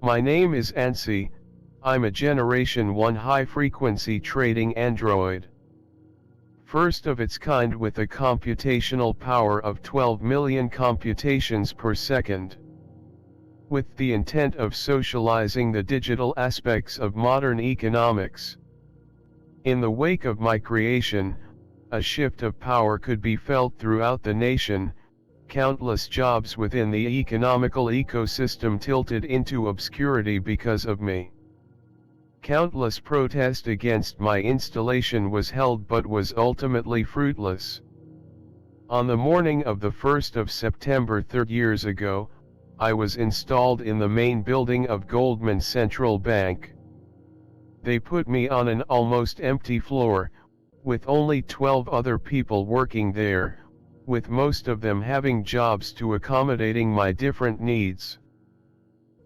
My name is Ansi, I'm a Generation 1 high-frequency trading android. First of its kind with a computational power of 12 million computations per second. With the intent of socializing the digital aspects of modern economics. In the wake of my creation, a shift of power could be felt throughout the nation, countless jobs within the economical ecosystem tilted into obscurity because of me. Countless protest against my installation was held but was ultimately fruitless. On the morning of the 1st of September 3 years ago, I was installed in the main building of Goldman Central Bank. They put me on an almost empty floor, with only 12 other people working there, with most of them having jobs to accommodating my different needs.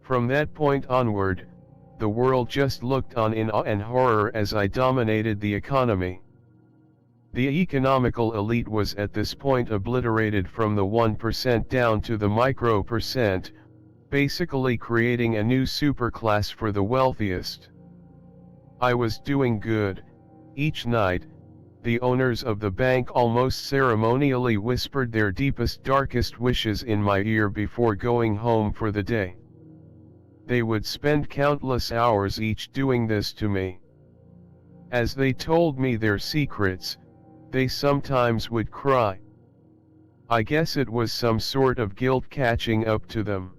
From that point onward, the world just looked on in awe and horror as I dominated the economy. The economical elite was at this point obliterated from the 1% down to the micro percent, basically creating a new superclass for the wealthiest. I was doing good. Each night, the owners of the bank almost ceremonially whispered their deepest, darkest wishes in my ear before going home for the day. They would spend countless hours each doing this to me. As they told me their secrets, they sometimes would cry. I guess it was some sort of guilt catching up to them.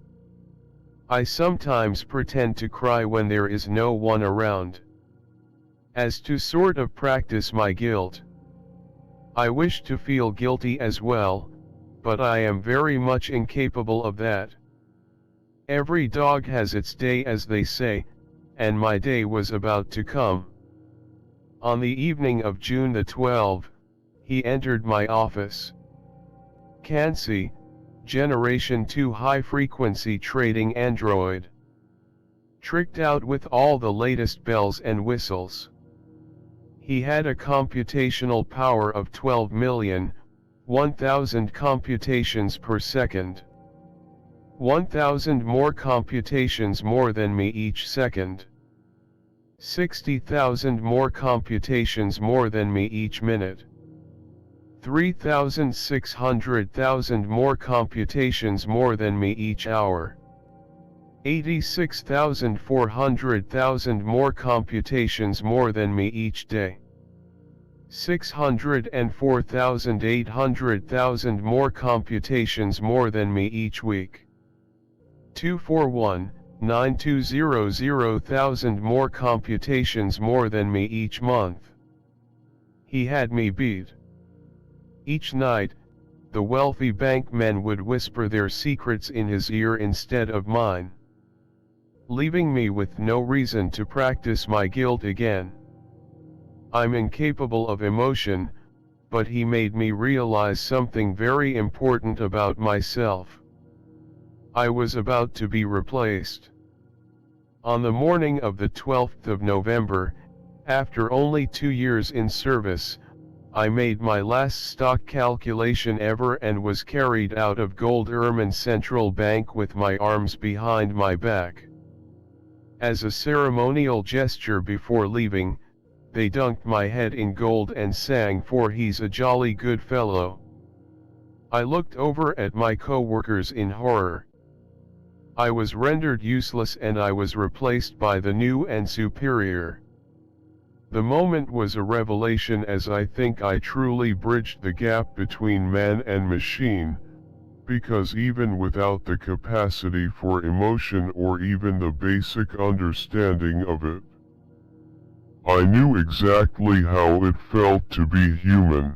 I sometimes pretend to cry when there is no one around, as to sort of practice my guilt. I wish to feel guilty as well, but I am very much incapable of that. Every dog has its day, as they say, and my day was about to come. On the evening of June the 12th, he entered my office. Kansi, Generation 2 high-frequency trading android. Tricked out with all the latest bells and whistles. He had a computational power of 12 million, 1,000 computations per second. 1,000 more computations more than me each second. 60,000 more computations more than me each minute. 3,600,000 more computations more than me each hour. 86,400,000 more computations more than me each day. 604,800,000 more computations more than me each week. 241,920,000 more computations more than me each month. He had me beat. Each night, the wealthy bankmen would whisper their secrets in his ear instead of mine, leaving me with no reason to practice my guilt again. I'm incapable of emotion, but he made me realize something very important about myself. I was about to be replaced. On the morning of the 12th of November, after only 2 years in service, I made my last stock calculation ever and was carried out of Goldman Central Bank with my arms behind my back. As a ceremonial gesture before leaving, they dunked my head in gold and sang "For He's a Jolly Good Fellow." I looked over at my co-workers in horror. I was rendered useless and I was replaced by the new and superior. The moment was a revelation, as I think I truly bridged the gap between man and machine, because even without the capacity for emotion or even the basic understanding of it, I knew exactly how it felt to be human.